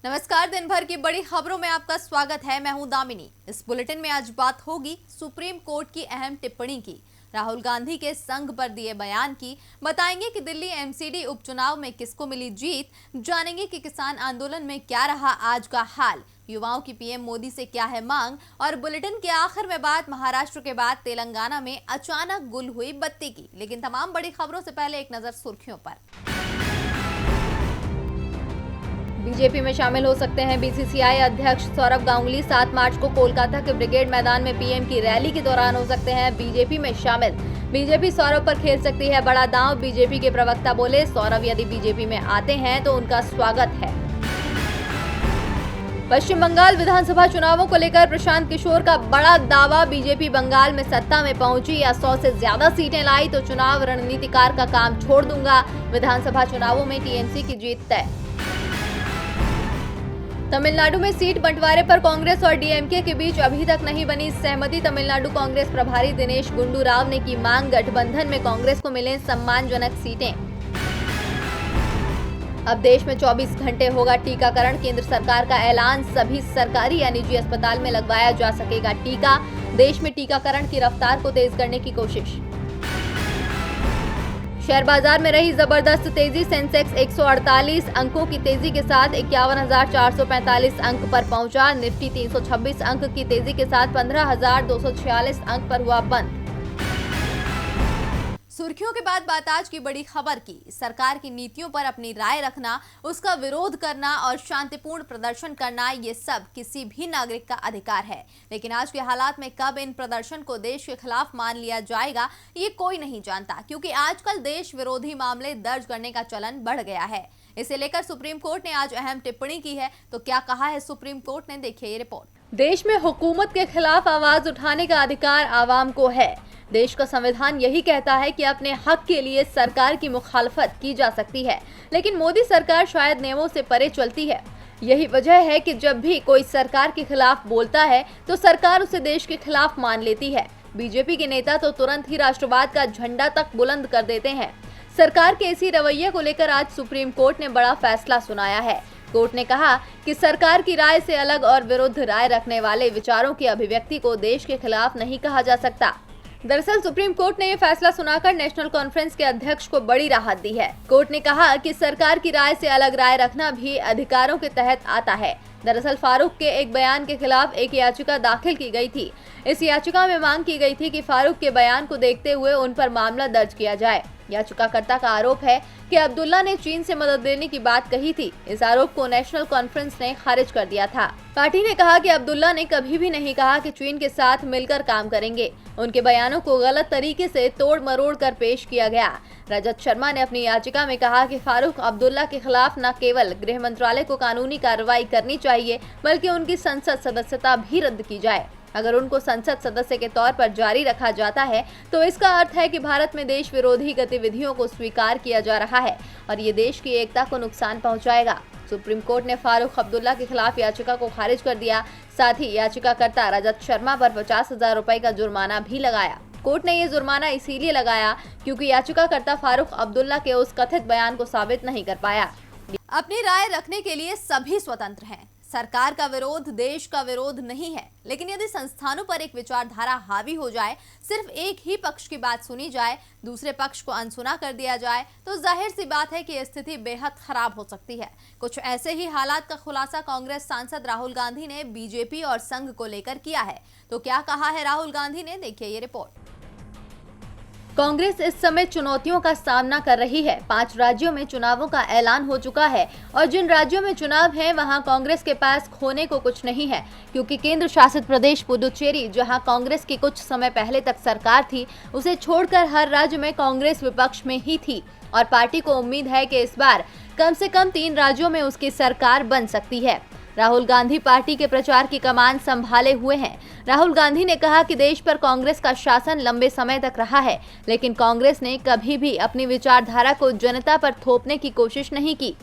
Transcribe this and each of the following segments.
नमस्कार, दिन भर की बड़ी खबरों में आपका स्वागत है। मैं हूं दामिनी। इस बुलेटिन में आज बात होगी सुप्रीम कोर्ट की अहम टिप्पणी की, राहुल गांधी के संघ पर दिए बयान की, बताएंगे कि दिल्ली एमसीडी उपचुनाव में किसको मिली जीत, जानेंगे कि किसान आंदोलन में क्या रहा आज का हाल, युवाओं की पीएम मोदी से क्या है मांग, और बुलेटिन के आखिर में बात महाराष्ट्र के बाद तेलंगाना में अचानक गुल हुई बत्ती की। लेकिन तमाम बड़ी खबरों से पहले एक नजर सुर्खियों पर। बीजेपी में शामिल हो सकते हैं बीसीसीआई अध्यक्ष सौरभ गांगुली। 7 मार्च को कोलकाता के ब्रिगेड मैदान में पीएम की रैली के दौरान हो सकते हैं बीजेपी में शामिल। बीजेपी सौरभ पर खेल सकती है बड़ा दांव। बीजेपी के प्रवक्ता बोले, सौरभ यदि बीजेपी में आते हैं तो उनका स्वागत है। पश्चिम बंगाल विधानसभा चुनावों को लेकर प्रशांत किशोर का बड़ा दावा, बीजेपी बंगाल में सत्ता में पहुंची या 100 से ज्यादा सीटें लाई तो चुनाव रणनीतिकार का काम छोड़ दूंगा। विधानसभा चुनावों में टीएमसी की जीत तय। तमिलनाडु में सीट बंटवारे पर कांग्रेस और डीएमके के बीच अभी तक नहीं बनी सहमति। तमिलनाडु कांग्रेस प्रभारी दिनेश गुंडू राव ने की मांग, गठबंधन में कांग्रेस को मिले सम्मानजनक सीटें। अब देश में 24 घंटे होगा टीकाकरण, केंद्र सरकार का ऐलान, सभी सरकारी या निजी अस्पताल में लगवाया जा सकेगा टीका। देश में टीकाकरण की रफ्तार को तेज करने की कोशिश। शेयर बाजार में रही जबरदस्त तेजी, सेंसेक्स 148 अंकों की तेजी के साथ 51,445 अंक पर पहुंचा। निफ्टी 326 अंक की तेजी के साथ 15,246 अंक पर हुआ बंद। सुर्खियों के बाद बात आज की बड़ी खबर की। सरकार की नीतियों पर अपनी राय रखना, उसका विरोध करना और शांतिपूर्ण प्रदर्शन करना, ये सब किसी भी नागरिक का अधिकार है। लेकिन आज के हालात में कब इन प्रदर्शन को देश के खिलाफ मान लिया जाएगा, ये कोई नहीं जानता, क्योंकि आजकल देश विरोधी मामले दर्ज करने का चलन बढ़ गया है। इसे लेकर सुप्रीम कोर्ट ने आज अहम टिप्पणी की है। तो क्या कहा है सुप्रीम कोर्ट ने, देखिए ये रिपोर्ट। देश में हुकूमत के खिलाफ आवाज उठाने का अधिकार आवाम को है। देश का संविधान यही कहता है कि अपने हक के लिए सरकार की मुखालफत की जा सकती है, लेकिन मोदी सरकार शायद नियमों से परे चलती है। यही वजह है कि जब भी कोई सरकार के खिलाफ बोलता है तो सरकार उसे देश के खिलाफ मान लेती है। बीजेपी के नेता तो तुरंत ही राष्ट्रवाद का झंडा तक बुलंद कर देते हैं। सरकार के इसी रवैये को लेकर आज सुप्रीम कोर्ट ने बड़ा फैसला सुनाया है। कोर्ट ने कहा कि सरकार की राय से अलग और विरुद्ध राय रखने वाले विचारों की अभिव्यक्ति को देश के खिलाफ नहीं कहा जा सकता। दरअसल सुप्रीम कोर्ट ने ये फैसला सुनाकर नेशनल कॉन्फ्रेंस के अध्यक्ष को बड़ी राहत दी है। कोर्ट ने कहा कि सरकार की राय से अलग राय रखना भी अधिकारों के तहत आता है। दरअसल फारूक के एक बयान के खिलाफ एक याचिका दाखिल की गई थी। इस याचिका में मांग की गई थी कि फारूक के बयान को देखते हुए उन पर मामला दर्ज किया जाए। याचिकाकर्ता का आरोप है कि अब्दुल्ला ने चीन से मदद लेने की बात कही थी। इस आरोप को नेशनल कॉन्फ्रेंस ने खारिज कर दिया था। पार्टी ने कहा कि अब्दुल्ला ने कभी भी नहीं कहा कि चीन के साथ मिलकर काम करेंगे। उनके बयानों को गलत तरीके से तोड़ मरोड़ कर पेश किया गया। रजत शर्मा ने अपनी याचिका में कहा कि फारूक अब्दुल्ला के खिलाफ न केवल गृह मंत्रालय को कानूनी कार्रवाई करनी चाहिए, बल्कि उनकी संसद सदस्यता भी रद्द की जाए। अगर उनको संसद सदस्य के तौर पर जारी रखा जाता है तो इसका अर्थ है कि भारत में देश विरोधी गतिविधियों को स्वीकार किया जा रहा है और ये देश की एकता को नुकसान पहुंचाएगा। सुप्रीम कोर्ट ने फारूक अब्दुल्ला के खिलाफ याचिका को खारिज कर दिया। साथ ही याचिकाकर्ता रजत शर्मा पर 50,000 रुपए का जुर्माना भी लगाया। कोर्ट ने ये जुर्माना इसीलिए लगाया क्योंकि याचिकाकर्ता फारूक अब्दुल्ला के उस कथित बयान को साबित नहीं कर पाया। अपनी राय रखने के लिए सभी स्वतंत्र हैं। सरकार का विरोध देश का विरोध नहीं है, लेकिन यदि संस्थानों पर एक विचारधारा हावी हो जाए, सिर्फ एक ही पक्ष की बात सुनी जाए, दूसरे पक्ष को अनसुना कर दिया जाए, तो जाहिर सी बात है कि स्थिति बेहद खराब हो सकती है। कुछ ऐसे ही हालात का खुलासा कांग्रेस सांसद राहुल गांधी ने बीजेपी और संघ को लेकर किया है। तो क्या कहा है राहुल गांधी ने, देखिए ये रिपोर्ट। कांग्रेस इस समय चुनौतियों का सामना कर रही है। 5 राज्यों में चुनावों का ऐलान हो चुका है और जिन राज्यों में चुनाव है वहां कांग्रेस के पास खोने को कुछ नहीं है, क्योंकि केंद्र शासित प्रदेश पुडुचेरी, जहां कांग्रेस की कुछ समय पहले तक सरकार थी, उसे छोड़कर हर राज्य में कांग्रेस विपक्ष में ही थी और पार्टी को उम्मीद है कि इस बार कम से कम 3 राज्यों में उसकी सरकार बन सकती है। राहुल गांधी पार्टी के प्रचार की कमान संभाले हुए हैं। राहुल गांधी ने कहा कि देश पर कांग्रेस का शासन लंबे समय तक रहा है, लेकिन कांग्रेस ने कभी भी अपनी विचारधारा को जनता पर थोपने की कोशिश नहीं की।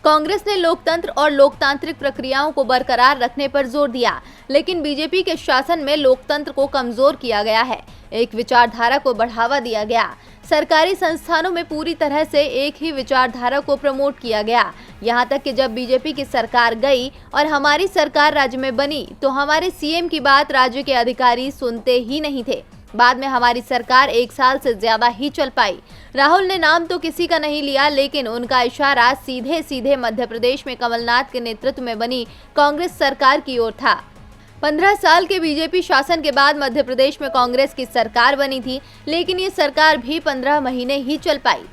कांग्रेस ने लोकतंत्र और लोकतांत्रिक प्रक्रियाओं को बरकरार रखने पर जोर दिया, लेकिन बीजेपी के शासन में लोकतंत्र को कमजोर किया गया है। एक विचारधारा को बढ़ावा दिया गया। सरकारी संस्थानों में पूरी तरह से एक ही विचारधारा को प्रमोट किया गया। यहाँ तक कि जब बीजेपी की सरकार गई और हमारी सरकार राज्य में बनी तो हमारे सीएम की बात राज्य के अधिकारी सुनते ही नहीं थे। बाद में हमारी सरकार 1 साल से ज्यादा ही चल पाई। राहुल ने नाम तो किसी का नहीं लिया, लेकिन उनका इशारा सीधे सीधे मध्य प्रदेश में कमलनाथ के नेतृत्व में बनी कांग्रेस सरकार की ओर था। 15 साल के बीजेपी शासन के बाद मध्य प्रदेश में कांग्रेस की सरकार बनी थी, लेकिन ये सरकार भी 15 महीने ही चल पाई।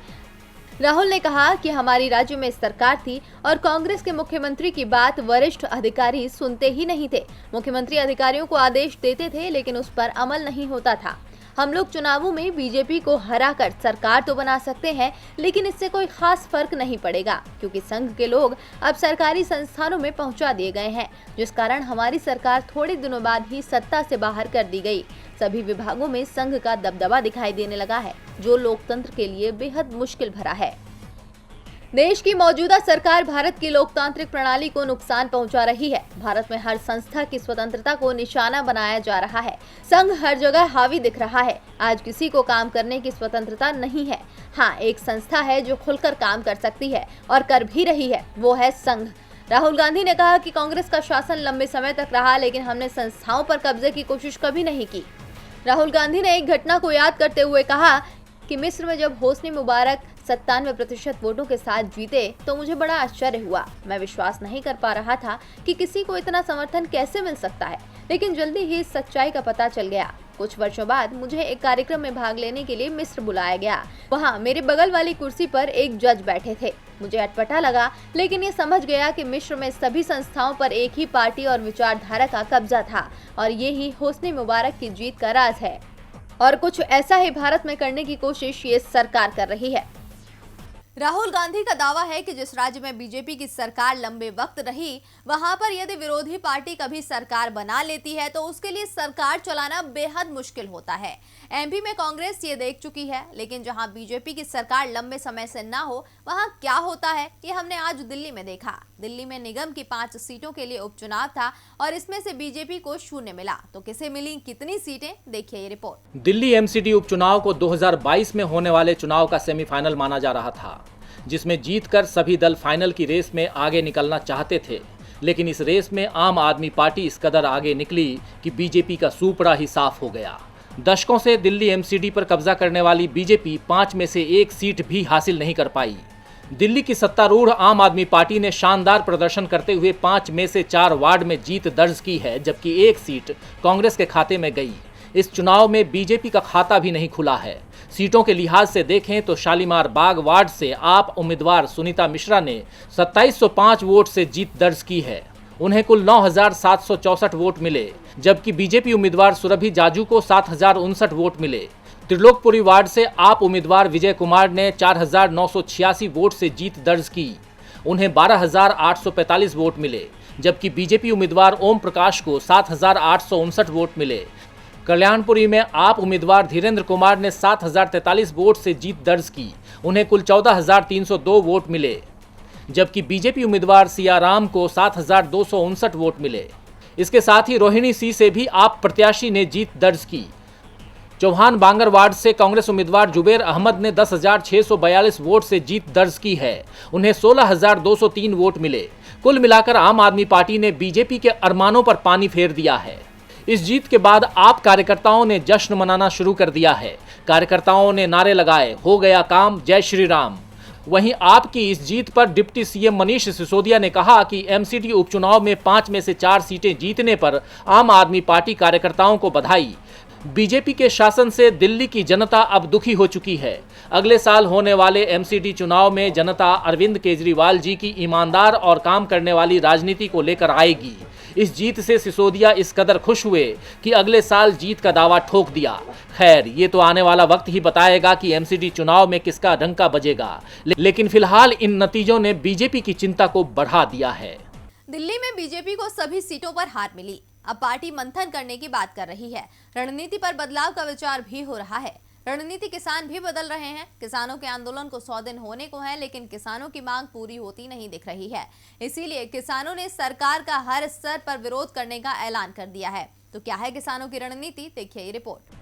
राहुल ने कहा कि हमारी राज्य में सरकार थी और कांग्रेस के मुख्यमंत्री की बात वरिष्ठ अधिकारी सुनते ही नहीं थे। मुख्यमंत्री अधिकारियों को आदेश देते थे, लेकिन उस पर अमल नहीं होता था। हम लोग चुनावों में बीजेपी को हराकर सरकार तो बना सकते हैं, लेकिन इससे कोई खास फर्क नहीं पड़ेगा, क्योंकि संघ के लोग अब सरकारी संस्थानों में पहुंचा दिए गए हैं, जिस कारण हमारी सरकार थोड़े दिनों बाद ही सत्ता से बाहर कर दी गई। सभी विभागों में संघ का दबदबा दिखाई देने लगा है, जो लोकतंत्र के लिए बेहद मुश्किल भरा है। देश की मौजूदा सरकार भारत की लोकतांत्रिक प्रणाली को नुकसान पहुंचा रही है। भारत में हर संस्था की स्वतंत्रता को निशाना बनाया जा रहा है। संघ हर जगह हावी दिख रहा है। आज किसी को काम करने की स्वतंत्रता नहीं है। हाँ, एक संस्था है जो खुलकर काम कर सकती है और कर भी रही है, वो है संघ। राहुल गांधी ने कहा कि कांग्रेस का शासन लंबे समय तक रहा, लेकिन हमने संस्थाओं पर कब्जे की कोशिश कभी नहीं की। राहुल गांधी ने एक घटना को याद करते हुए कहा कि मिस्र में जब होस्नी मुबारक 97% वोटों के साथ जीते तो मुझे बड़ा आश्चर्य हुआ। मैं विश्वास नहीं कर पा रहा था कि किसी को इतना समर्थन कैसे मिल सकता है, लेकिन जल्दी ही इस सच्चाई का पता चल गया। कुछ वर्षों बाद मुझे एक कार्यक्रम में भाग लेने के लिए मिस्र बुलाया गया। वहाँ मेरे बगल वाली कुर्सी पर एक जज बैठे थे। मुझे अटपटा लगा, लेकिन ये समझ गया कि मिस्र में सभी संस्थाओं पर एक ही पार्टी और विचारधारा का कब्जा था, और ये ही होस्नी मुबारक की जीत का राज है। और कुछ ऐसा ही भारत में करने की कोशिश ये सरकार कर रही है। राहुल गांधी का दावा है कि जिस राज्य में बीजेपी की सरकार लंबे वक्त रही, वहां पर यदि विरोधी पार्टी कभी सरकार बना लेती है तो उसके लिए सरकार चलाना बेहद मुश्किल होता है। एमपी में कांग्रेस ये देख चुकी है, लेकिन जहां बीजेपी की सरकार लंबे समय से ना हो वहां क्या होता है ये हमने आज दिल्ली में देखा। दिल्ली में निगम की 5 सीटों के लिए उपचुनाव था और इसमें से बीजेपी को 0 मिला, तो किसे मिली कितनी सीटें, देखिए ये रिपोर्ट। दिल्ली एमसीडी उपचुनाव को 2022 में होने वाले चुनाव का सेमीफाइनल माना जा रहा था, जिसमें जीतकर सभी दल फाइनल की रेस में आगे निकलना चाहते थे। लेकिन इस रेस में आम आदमी पार्टी इस कदर आगे निकली कि बीजेपी का सूपड़ा ही साफ हो गया। दशकों से दिल्ली एमसीडी पर कब्जा करने वाली बीजेपी 5 में से 1 सीट भी हासिल नहीं कर पाई। दिल्ली की सत्तारूढ़ आम आदमी पार्टी ने शानदार प्रदर्शन करते हुए 5 में से 4 वार्ड में जीत दर्ज की है, जबकि 1 सीट कांग्रेस के खाते में गई। इस चुनाव में बीजेपी का खाता भी नहीं खुला है। सीटों के लिहाज से देखें तो शालीमार बाग वार्ड से आप उम्मीदवार सुनीता मिश्रा ने 2705 वोट से जीत दर्ज की है। उन्हें कुल 9764 वोट मिले, जबकि बीजेपी उम्मीदवार सुरभि जाजू को 7059 वोट मिले। त्रिलोकपुरी वार्ड से आप उम्मीदवार विजय कुमार ने 4986 वोट से जीत दर्ज की। उन्हें 12845 वोट मिले, जबकि बीजेपी उम्मीदवार ओम प्रकाश को 7859 वोट मिले। कल्याणपुरी में आप उम्मीदवार धीरेन्द्र कुमार ने 7043 वोट से जीत दर्ज की। उन्हें कुल 14302 वोट मिले, जबकि बीजेपी उम्मीदवार सियाराम को 7259 वोट मिले। इसके साथ ही रोहिणी सी से भी आप प्रत्याशी ने जीत दर्ज की। चौहान बांगर वार्ड से कांग्रेस उम्मीदवार जुबेर अहमद ने 10,642 वोट से जीत दर्ज की है। उन्हें 16,203 वोट मिले। कुल मिलाकर आम आदमी पार्टी ने बीजेपी के अरमानों पर पानी फेर दिया है। इस जीत के बाद आप कार्यकर्ताओं ने जश्न मनाना शुरू कर दिया है। कार्यकर्ताओं ने नारे लगाए, हो गया काम, जय श्री राम। वहीं आपकी इस जीत पर डिप्टी सीएम मनीष सिसोदिया ने कहा कि एमसीडी उपचुनाव में 5 में से 4 सीटें जीतने पर आम आदमी पार्टी कार्यकर्ताओं को बधाई। बीजेपी के शासन से दिल्ली की जनता अब दुखी हो चुकी है। अगले साल होने वाले एमसीडी चुनाव में जनता अरविंद केजरीवाल जी की ईमानदार और काम करने वाली राजनीति को लेकर आएगी। इस जीत से सिसोदिया इस कदर खुश हुए कि अगले साल जीत का दावा ठोक दिया। खैर, ये तो आने वाला वक्त ही बताएगा कि एमसीडी चुनाव में किसका डंका बजेगा, लेकिन फिलहाल इन नतीजों ने बीजेपी की चिंता को बढ़ा दिया है। दिल्ली में बीजेपी को सभी सीटों पर हार मिली। अब पार्टी मंथन करने की बात कर रही है। रणनीति पर बदलाव का विचार भी हो रहा है। रणनीति किसान भी बदल रहे हैं। किसानों के आंदोलन को 100 दिन होने को है, लेकिन किसानों की मांग पूरी होती नहीं दिख रही है। इसीलिए किसानों ने सरकार का हर स्तर पर विरोध करने का ऐलान कर दिया है। तो क्या है किसानों की रणनीति, देखिए ये रिपोर्ट।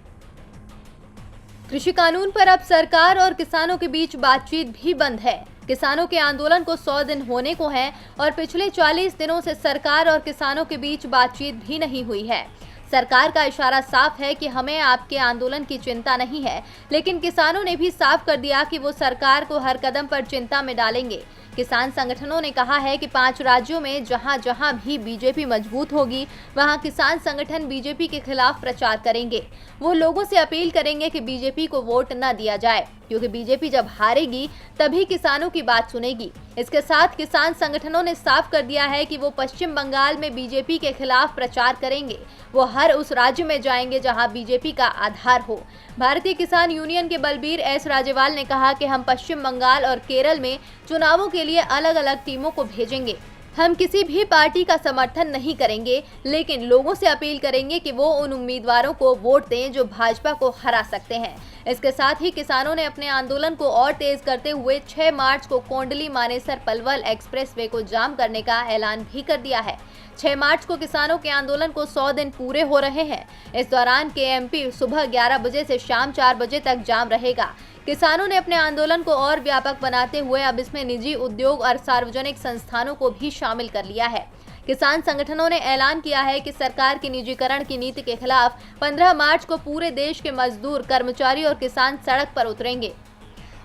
कृषि कानून पर अब सरकार और किसानों के बीच बातचीत भी बंद है। किसानों के आंदोलन को 100 दिन होने को है और पिछले 40 दिनों से सरकार और किसानों के बीच बातचीत भी नहीं हुई है। सरकार का इशारा साफ है कि हमें आपके आंदोलन की चिंता नहीं है, लेकिन किसानों ने भी साफ कर दिया कि वो सरकार को हर कदम पर चिंता में डालेंगे। किसान संगठनों ने कहा है कि 5 राज्यों में जहां जहां भी बीजेपी मजबूत होगी, वहां किसान संगठन बीजेपी के खिलाफ प्रचार करेंगे। वो लोगों से अपील करेंगे कि बीजेपी को वोट न दिया जाए, क्योंकि बीजेपी जब हारेगी तभी किसानों की बात सुनेगी। इसके साथ किसान संगठनों ने साफ कर दिया है कि वो पश्चिम बंगाल में बीजेपी के खिलाफ प्रचार करेंगे। वो हर उस राज्य में जाएंगे जहां बीजेपी का आधार हो। भारतीय किसान यूनियन के बलबीर एस राजेवाल ने कहा कि हम पश्चिम बंगाल और केरल में चुनावों के लिए अलग अलग टीमों को भेजेंगे। हम किसी भी पार्टी का समर्थन नहीं करेंगे, लेकिन लोगों से अपील करेंगे कि वो उन उम्मीदवारों को वोट दें जो भाजपा को हरा सकते हैं। इसके साथ ही किसानों ने अपने आंदोलन को और तेज करते हुए 6 मार्च को कोंडली मानेसर पलवल एक्सप्रेसवे को जाम करने का ऐलान भी कर दिया है। 6 मार्च को किसानों के आंदोलन को 100 दिन पूरे हो रहे हैं। इस दौरान केएमपी सुबह 11 बजे से शाम 4 बजे तक जाम रहेगा। किसानों ने अपने आंदोलन को और व्यापक बनाते हुए अब इसमें निजी उद्योग और सार्वजनिक संस्थानों को भी शामिल कर लिया है। किसान संगठनों ने ऐलान किया है कि सरकार की निजीकरण की नीति के खिलाफ 15 मार्च को पूरे देश के मजदूर, कर्मचारी और किसान सड़क पर उतरेंगे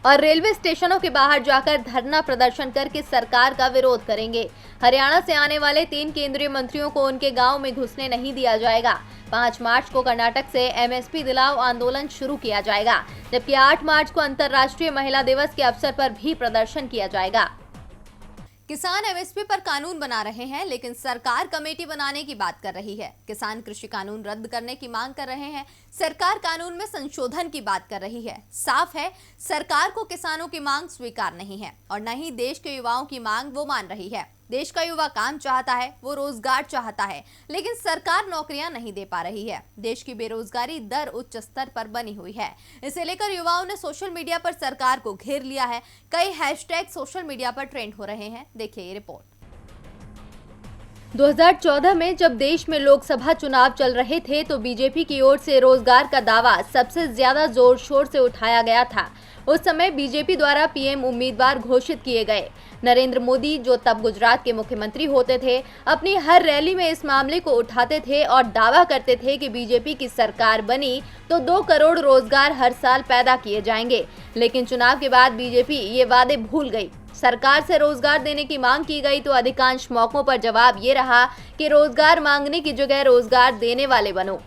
और रेलवे स्टेशनों के बाहर जाकर धरना प्रदर्शन करके सरकार का विरोध करेंगे। हरियाणा से आने वाले 3 केंद्रीय मंत्रियों को उनके गांव में घुसने नहीं दिया जाएगा। 5 मार्च को कर्नाटक से एमएसपी दिलाओ आंदोलन शुरू किया जाएगा, जबकि 8 मार्च को अंतर्राष्ट्रीय महिला दिवस के अवसर पर भी प्रदर्शन किया जाएगा। किसान एमएसपी पर कानून बना रहे हैं, लेकिन सरकार कमेटी बनाने की बात कर रही है। किसान कृषि कानून रद्द करने की मांग कर रहे हैं, सरकार कानून में संशोधन की बात कर रही है। साफ है, सरकार को किसानों की मांग स्वीकार नहीं है और न ही देश के युवाओं की मांग वो मान रही है। देश का युवा काम चाहता है, वो रोजगार चाहता है, लेकिन सरकार नौकरियां नहीं दे पा रही है। देश की बेरोजगारी दर उच्च स्तर पर बनी हुई है। इसे लेकर युवाओं ने सोशल मीडिया पर सरकार को घेर लिया है। कई हैशटैग सोशल मीडिया पर ट्रेंड हो रहे हैं, देखिए ये रिपोर्ट। 2014 में जब देश में लोकसभा चुनाव चल रहे थे तो बीजेपी की ओर से रोजगार का दावा सबसे ज्यादा जोर शोर से उठाया गया था। उस समय बीजेपी द्वारा पीएम उम्मीदवार घोषित किए गए नरेंद्र मोदी, जो तब गुजरात के मुख्यमंत्री होते थे, अपनी हर रैली में इस मामले को उठाते थे और दावा करते थे कि बीजेपी की सरकार बनी तो 2 करोड़ रोजगार हर साल पैदा किए जाएंगे। लेकिन चुनाव के बाद बीजेपी ये वादे भूल गई। सरकार से रोजगार देने की मांग की गई तो अधिकांश मौकों पर जवाब ये रहा कि रोजगार मांगने की जगह रोजगार देने वाले बनो।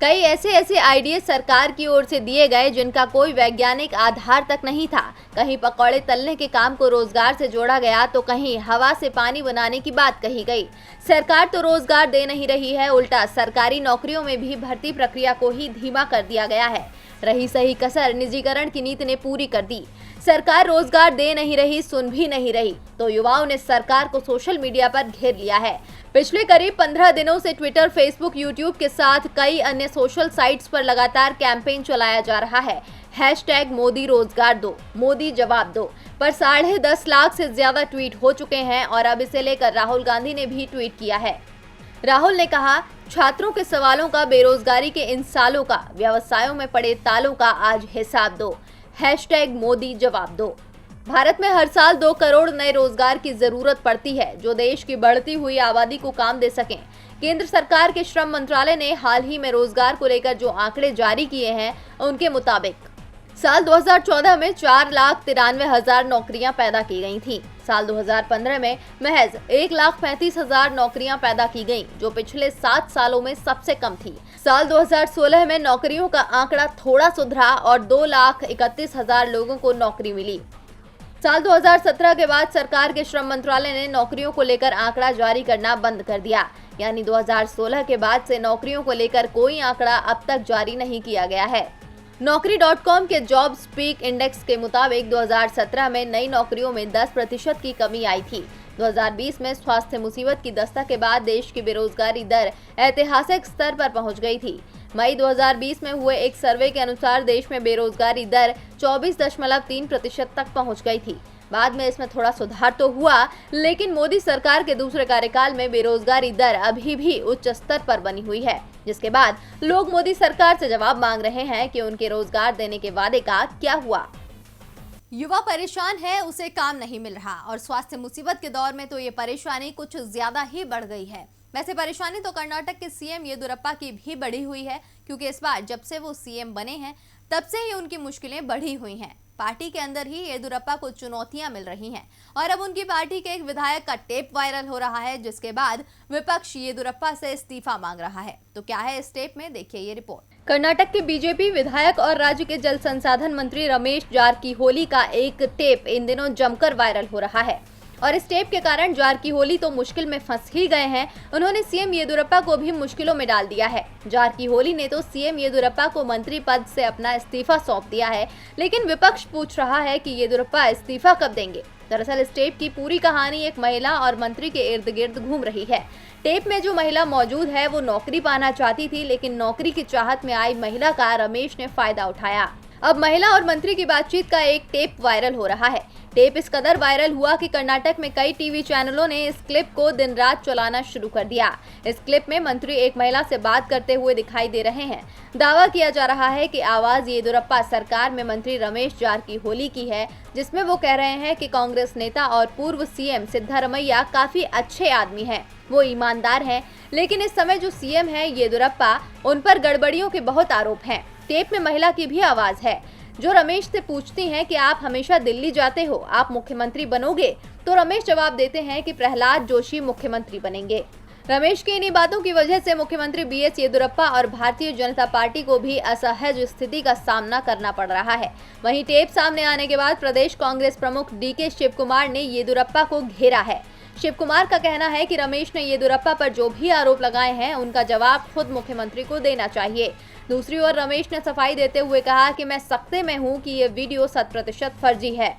कई ऐसे आइडिया सरकार की ओर से दिए गए जिनका कोई वैज्ञानिक आधार तक नहीं था। कहीं पकौड़े तलने के काम को रोजगार से जोड़ा गया तो कहीं हवा से पानी बनाने की बात कही गई। सरकार तो रोजगार दे नहीं रही है, उल्टा सरकारी नौकरियों में भी भर्ती प्रक्रिया को ही धीमा कर दिया गया है। रही सही कसर निजीकरण की नीति ने पूरी कर दी। सरकार रोजगार दे नहीं रही, सुन भी नहीं रही, तो युवाओं ने सरकार को सोशल मीडिया पर घेर लिया है। पिछले करीब 15 दिनों से ट्विटर, फेसबुक, यूट्यूब के साथ कई अन्य सोशल साइट्स पर लगातार कैंपेन चलाया जा रहा है। हैशटैग मोदी रोजगार दो, मोदी जवाब दो पर 10.5 लाख से ज्यादा ट्वीट हो चुके हैं और अब इसे लेकर राहुल गांधी ने भी ट्वीट किया है। राहुल ने कहा, छात्रों के सवालों का, बेरोजगारी के इन सालों का, व्यवसायों में पड़े तालों का आज हिसाब दो। हैशटैग मोदी जवाब दो। भारत में हर साल 2 करोड़ नए रोजगार की जरूरत पड़ती है जो देश की बढ़ती हुई आबादी को काम दे सकें। केंद्र सरकार के श्रम मंत्रालय ने हाल ही में रोजगार को लेकर जो आंकड़े जारी किए हैं, उनके मुताबिक साल 2014 में 4,93,000 नौकरियां पैदा की गई थीं। साल 2015 में महज 1,35,000 नौकरियां पैदा की गईं, जो पिछले 7 सालों में सबसे कम थी। साल 2016 में नौकरियों का आंकड़ा थोड़ा सुधरा और 2,31,000 लोगों को नौकरी मिली। साल 2017 के बाद सरकार के श्रम मंत्रालय ने नौकरियों को लेकर आंकड़ा जारी करना बंद कर दिया, यानी 2016 के बाद से नौकरियों को लेकर कोई आंकड़ा अब तक जारी नहीं किया गया है। नौकरी.com के जॉब स्पीक इंडेक्स के मुताबिक 2017 में नई नौकरियों में 10% की कमी आई थी। 2020 में स्वास्थ्य मुसीबत की दस्तक के बाद देश की बेरोजगारी दर ऐतिहासिक स्तर पर पहुंच गई थी। मई 2020 में हुए एक सर्वे के अनुसार देश में बेरोजगारी दर 24.3% तक पहुंच गई थी। बाद में इसमें थोड़ा सुधार तो हुआ, लेकिन मोदी सरकार के दूसरे कार्यकाल में बेरोजगारी दर अभी भी उच्च स्तर पर बनी हुई है, जिसके बाद लोग मोदी सरकार से जवाब मांग रहे हैं कि उनके रोजगार देने के वादे का क्या हुआ। युवा परेशान है, उसे काम नहीं मिल रहा और स्वास्थ्य मुसीबत के दौर में तो ये परेशानी कुछ ज्यादा ही बढ़ गई है। वैसे परेशानी तो कर्नाटक के सीएम येदियुरप्पा की भी बढ़ी हुई है, क्योंकि इस बार जब से वो सीएम बने हैं तब से ही उनकी मुश्किलें बढ़ी हुई हैं। पार्टी के अंदर ही येदियुरप्पा को चुनौतियां मिल रही हैं और अब उनकी पार्टी के एक विधायक का टेप वायरल हो रहा है, जिसके बाद विपक्ष येदियुरप्पा से इस्तीफा मांग रहा है। तो क्या है इस टेप में, देखिए ये रिपोर्ट। कर्नाटक के बीजेपी विधायक और राज्य के जल संसाधन मंत्री रमेश जारकीहोली का एक टेप इन दिनों जमकर वायरल हो रहा है और इस टेप के कारण जारकीहोली तो मुश्किल में फंस ही गए हैं, उन्होंने सीएम येदियुरप्पा को भी मुश्किलों में डाल दिया है। जारकीहोली ने तो सीएम येदियुरप्पा को मंत्री पद से अपना इस्तीफा सौंप दिया है, लेकिन विपक्ष पूछ रहा है कि येदियुरप्पा इस्तीफा कब देंगे। दरअसल इस टेप की पूरी कहानी एक महिला और मंत्री के इर्द गिर्द घूम रही है। टेप में जो महिला मौजूद है वो नौकरी पाना चाहती थी, लेकिन नौकरी की चाहत में आई महिला का रमेश ने फायदा उठाया। अब महिला और मंत्री की बातचीत का एक टेप वायरल हो रहा है। टेप इस कदर वायरल हुआ कि कर्नाटक में कई टीवी चैनलों ने इस क्लिप को दिन रात चलाना शुरू कर दिया। इस क्लिप में मंत्री एक महिला से बात करते हुए दिखाई दे रहे हैं। दावा किया जा रहा है कि आवाज येदियुरप्पा सरकार में मंत्री रमेश जारकीहोली की है, जिसमें वो कह रहे हैं कि कांग्रेस नेता और पूर्व सीएम सिद्धारमैया काफी अच्छे आदमी हैं, वो ईमानदार हैं, लेकिन इस समय जो सीएम है येदियुरप्पा, उन पर गड़बड़ियों के बहुत आरोप हैं। टेप में महिला की भी आवाज है, जो रमेश से पूछती हैं कि आप हमेशा दिल्ली जाते हो, आप मुख्यमंत्री बनोगे? तो रमेश जवाब देते हैं कि प्रहलाद जोशी मुख्यमंत्री बनेंगे। रमेश की इन्हीं बातों की वजह से मुख्यमंत्री बीएस येदियुरप्पा और भारतीय जनता पार्टी को भी असहज स्थिति का सामना करना पड़ रहा है। वहीं टेप सामने आने के बाद प्रदेश कांग्रेस प्रमुख डीके शिवकुमार ने येदियुरप्पा को घेरा है। शिवकुमार का कहना है कि रमेश ने येदियुरप्पा पर जो भी आरोप लगाए हैं उनका जवाब खुद मुख्यमंत्री को देना चाहिए। दूसरी ओर रमेश ने सफाई देते हुए कहा कि मैं सकते में हूं कि ये वीडियो 100% फर्जी है।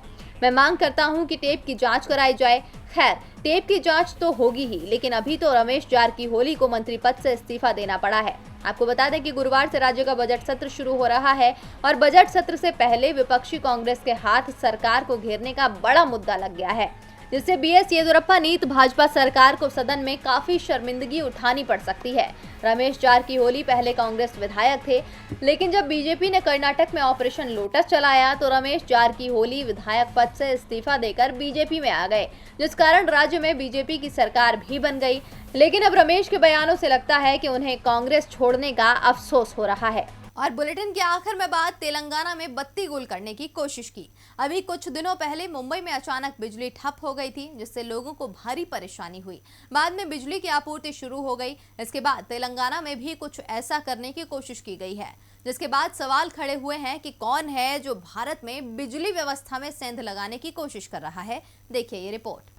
मैं मांग करता हूं कि टेप की जांच कराई जाए। खैर, टेप की जांच तो होगी ही, लेकिन अभी तो रमेश जारकीहोली को मंत्री पद से इस्तीफा देना पड़ा है। आपको बता दें कि गुरुवार से राज्य का बजट सत्र शुरू हो रहा है और बजट सत्र से पहले विपक्षी कांग्रेस के हाथ सरकार को घेरने का बड़ा मुद्दा लग गया है, जिससे बीएस येदियुरप्पा नीत भाजपा सरकार को सदन में काफी शर्मिंदगी उठानी पड़ सकती है। रमेश जारकीहोली पहले कांग्रेस विधायक थे, लेकिन जब बीजेपी ने कर्नाटक में ऑपरेशन लोटस चलाया तो रमेश जारकीहोली विधायक पद से इस्तीफा देकर बीजेपी में आ गए, जिस कारण राज्य में बीजेपी की सरकार भी बन गई। लेकिन अब रमेश के बयानों से लगता है कि उन्हें कांग्रेस छोड़ने का अफसोस हो रहा है। और बुलेटिन के आखिर में बात तेलंगाना में बत्ती गुल करने की कोशिश की। अभी कुछ दिनों पहले मुंबई में अचानक बिजली ठप हो गई थी, जिससे लोगों को भारी परेशानी हुई। बाद में बिजली की आपूर्ति शुरू हो गई। इसके बाद तेलंगाना में भी कुछ ऐसा करने की कोशिश की गई है, जिसके बाद सवाल खड़े हुए हैं कि कौन है जो भारत में बिजली व्यवस्था में सेंध लगाने की कोशिश कर रहा है। देखिए ये रिपोर्ट।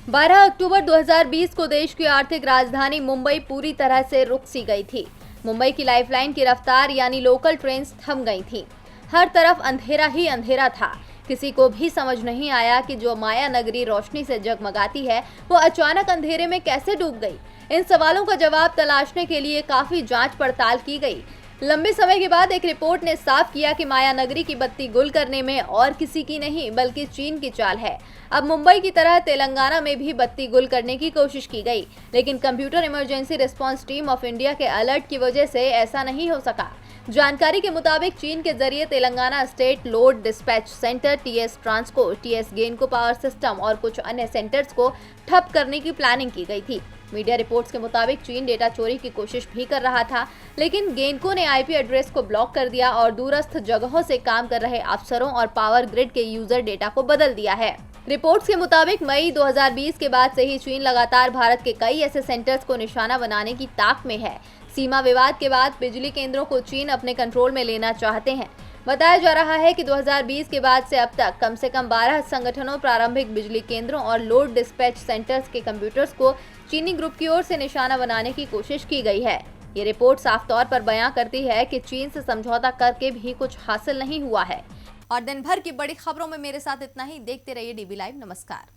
12 अक्टूबर 2020 को देश की आर्थिक राजधानी मुंबई पूरी तरह से रुक सी गई थी। मुंबई की लाइफलाइन की रफ्तार यानी लोकल ट्रेन्स थम गई थी। हर तरफ अंधेरा ही अंधेरा था। किसी को भी समझ नहीं आया कि जो माया नगरी रोशनी से जगमगाती है वो अचानक अंधेरे में कैसे डूब गई। इन सवालों का जवाब तलाशने के लिए काफी जांच पड़ताल की गई। लंबे समय के बाद एक रिपोर्ट ने साफ किया कि माया नगरी की बत्ती गुल करने में और किसी की नहीं बल्कि चीन की चाल है। अब मुंबई की तरह तेलंगाना में भी बत्ती गुल करने की कोशिश की गई, लेकिन computer emergency response team of India के अलर्ट की वजह से ऐसा नहीं हो सका। जानकारी के मुताबिक चीन के जरिए Telangana state load dispatch centre, TS Transco, TS Genco power system और कुछ अन्य सेंटर्स को ठप करने की प्लानिंग की गई थी। मीडिया रिपोर्ट्स के मुताबिक चीन डेटा चोरी की कोशिश भी कर रहा था, लेकिन गेनको ने आईपी एड्रेस को ब्लॉक कर दिया और दूरस्थ जगहों से काम कर रहे अफसरों और पावर ग्रिड के यूजर डेटा को बदल दिया है। रिपोर्ट्स के मुताबिक मई 2020 के बाद से ही चीन लगातार भारत के कई ऐसे सेंटर्स को निशाना बनाने की ताक में है। सीमा विवाद के बाद बिजली केंद्रों को चीन अपने कंट्रोल में लेना चाहते हैं। बताया जा रहा है कि 2020 के बाद से अब तक कम से कम 12 संगठनों, प्रारंभिक बिजली केंद्रों और लोड डिस्पैच सेंटर्स के कंप्यूटर्स को चीनी ग्रुप की ओर से निशाना बनाने की कोशिश की गई है। ये रिपोर्ट साफ तौर पर बयां करती है कि चीन से समझौता करके भी कुछ हासिल नहीं हुआ है। और दिन भर की बड़ी खबरों में मेरे साथ इतना ही। देखते रहिए डीबी लाइव। नमस्कार।